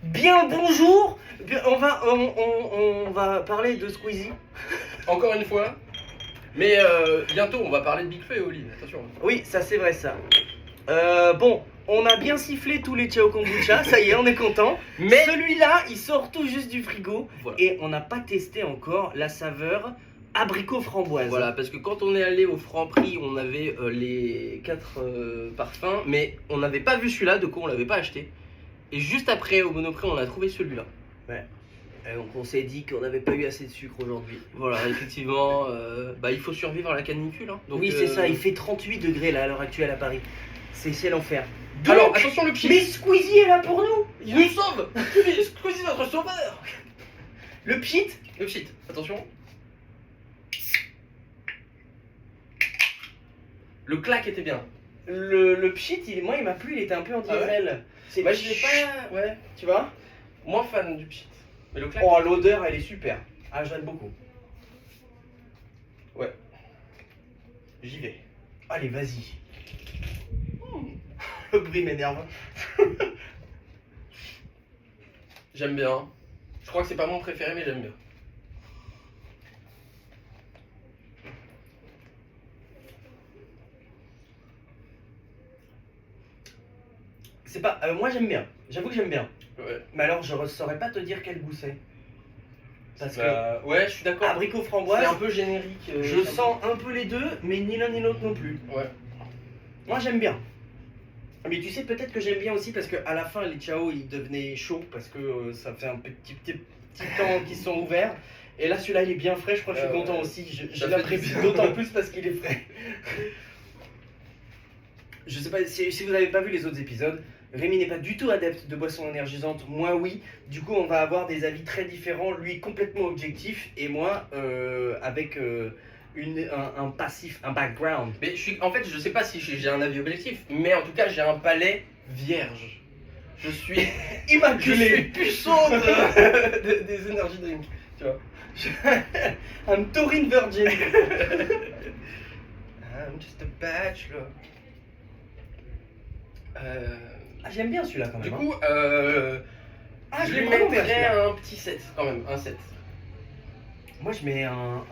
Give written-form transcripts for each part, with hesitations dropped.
Bien le bonjour. On va parler de Squeezie. Encore une fois. Mais bientôt, on va parler de Big Flo et Oli, attention. Oui, ça c'est vrai ça. Bon, on a bien sifflé tous les Ciao Kombucha, ça y est, on est content. Mais Celui-là, il sort tout juste du frigo. voilà. Et on n'a pas testé encore la saveur abricot framboise. Voilà, parce que quand on est allé au Franprix, on avait les 4 parfums, mais on n'avait pas vu celui-là, de quoi on l'avait pas acheté. Et juste après, au Monoprix, on a trouvé celui-là. Et donc on s'est dit qu'on n'avait pas eu assez de sucre aujourd'hui. Voilà, effectivement, il faut survivre à la canicule. Hein. Donc, Oui, c'est ça, il fait 38 degrés là à l'heure actuelle à Paris. C'est l'enfer. Alors, Donc, attention le pied. mais Squeezie est là pour nous. Il nous sauve. Squeezie notre sauveur. Le pit. Le shit, attention. Le claque était bien. Le pchit, moi il m'a plu, il était un peu en Ah ouais diesel. C'est Bah, je l'ai pas. Ouais. tu vois. Moins fan du pchit. Mais le claque. Oh, l'odeur elle est super. Ah, j'aime beaucoup. Ouais. J'y vais. Allez, vas-y. Le bruit m'énerve. J'aime bien. Je crois que c'est pas mon préféré, mais j'aime bien. C'est pas. Moi j'aime bien. J'avoue que j'aime bien. Ouais. Mais alors je ne saurais pas te dire quel goût c'est. Parce Ouais, je suis que d'accord. abricot C'est framboise, un peu générique. je sens un peu les deux, mais ni l'un ni l'autre non plus. Ouais. Moi j'aime bien. Mais tu sais peut-être que j'aime bien aussi parce qu'à la fin les Ciao ils devenaient chauds parce que ça fait un petit temps qu'ils sont ouverts. Et là celui-là il est bien frais, je crois que je suis content ouais. aussi. Je Ça fait l'apprécie du bien. d'autant plus parce qu'il est frais. Je sais pas si vous n'avez pas vu les autres épisodes. Rémi n'est pas du tout adepte de boissons énergisantes, moi oui. Du coup, on va avoir des avis très différents. Lui complètement objectif et moi avec un passif, un background. Mais en fait, je sais pas si j'ai un avis objectif, mais en tout cas, j'ai un palais vierge. Je suis Immaculé. puceau des energy drinks, tu vois. Un taurine virgin. I'm just a bachelor. Ah, j'aime bien celui-là quand même. Du hein. coup, Ah, je l'ai lui vraiment bien, mettrais celui-là. un petit 7 quand même, un 7. Moi je mets un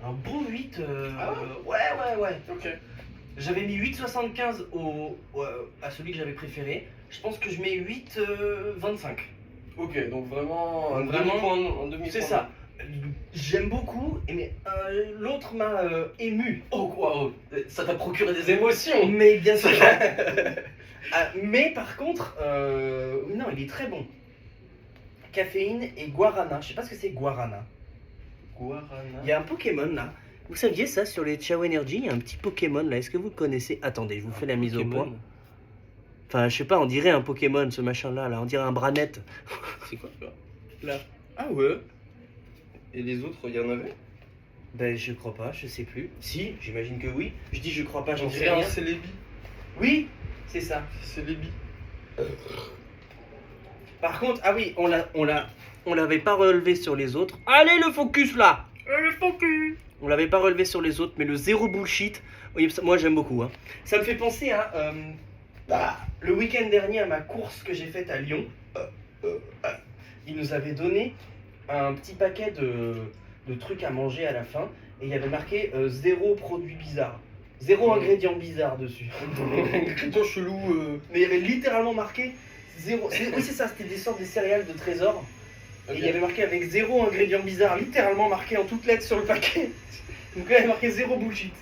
bon 8. Ah ouais. Ok. J'avais mis 8,75 à celui que j'avais préféré. Je pense que je mets 8,25. Ok, donc vraiment un Vraiment, demi-point. Un demi-point. C'est ça. J'aime beaucoup, mais l'autre m'a ému. Oh quoi, ça t'a procuré des émotions. Mais bien sûr. Mais par contre, non, il est très bon. Caféine et guarana. Je sais pas ce que c'est guarana. Guarana. Il y a un Pokémon là. Vous saviez ça sur les Ciao Energy? Il y a un petit Pokémon là. Est-ce que vous le connaissez? Attendez, je vous fais la mise au point. Enfin, je sais pas, on dirait un Pokémon ce machin là. On dirait un Branette. C'est quoi ça? Là. Ah ouais. Et les autres, il y en avait? Ben, je crois pas, je sais plus. Si, j'imagine que oui. Je dis je crois pas, j'en On sais dirait rien. un Célébi. Oui, c'est ça. Célébi. Par contre, ah oui, on l'avait pas relevé sur les autres. Allez le focus là. Le focus. On l'avait pas relevé sur les autres, mais le zéro bullshit, oui, moi j'aime beaucoup. Hein. Ça me fait penser à le week-end dernier à ma course que j'ai faite à Lyon. Ils nous avaient donné un petit paquet de trucs à manger à la fin, et il y avait marqué zéro produit bizarre, zéro ingrédient bizarre dessus. Ingrédient chelou. Mais il y avait littéralement marqué zéro. Oui, c'est ça, c'était des sortes de céréales de trésor. Et il y avait marqué avec zéro ingrédient bizarre, littéralement marqué en toutes lettres sur le paquet. Donc là, il y avait marqué zéro bullshit.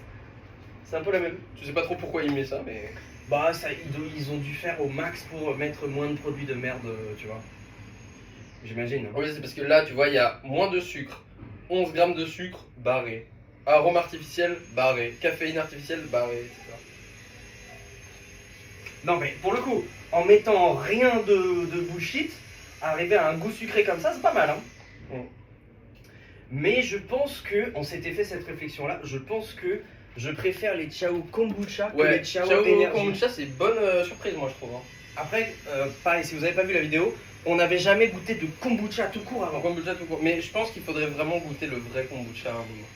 C'est un peu la même. Je sais pas trop pourquoi il met ça, mais. Bah, ça, ils ont dû faire au max pour mettre moins de produits de merde, tu vois. J'imagine. Hein. Oui, c'est parce que là, tu vois, il y a moins de sucre. 11 grammes de sucre, barré. Arôme artificiel, barré. Caféine artificielle, barré, etc. Non, mais pour le coup, en mettant rien de bullshit, arriver à un goût sucré comme ça, c'est pas mal. Hein. Mm. Mais je pense que, on s'était fait cette réflexion-là, je pense que je préfère les Ciao Kombucha que Ouais, les Ciao Ciao Energy. Kombucha, c'est bonne surprise, moi, je trouve. Hein. Après, pareil, si vous n'avez pas vu la vidéo, on n'avait jamais goûté de kombucha tout court En avant. kombucha tout court. Mais je pense qu'il faudrait vraiment goûter le vrai kombucha à un moment.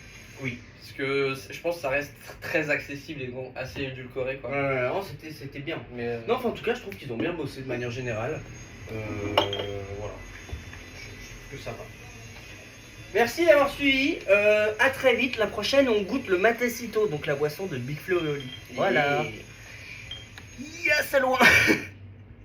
Oui. Parce que je pense que ça reste très accessible et bon, assez édulcoré, quoi. Non, c'était bien. Mais, Non, enfin, en tout cas, je trouve qu'ils ont bien bossé de manière générale. Voilà. Que ça va. Merci d'avoir suivi. À très vite. La prochaine, on goûte le matecito, donc la boisson de Big Flo et Oli. Voilà. Yes, c'est loin.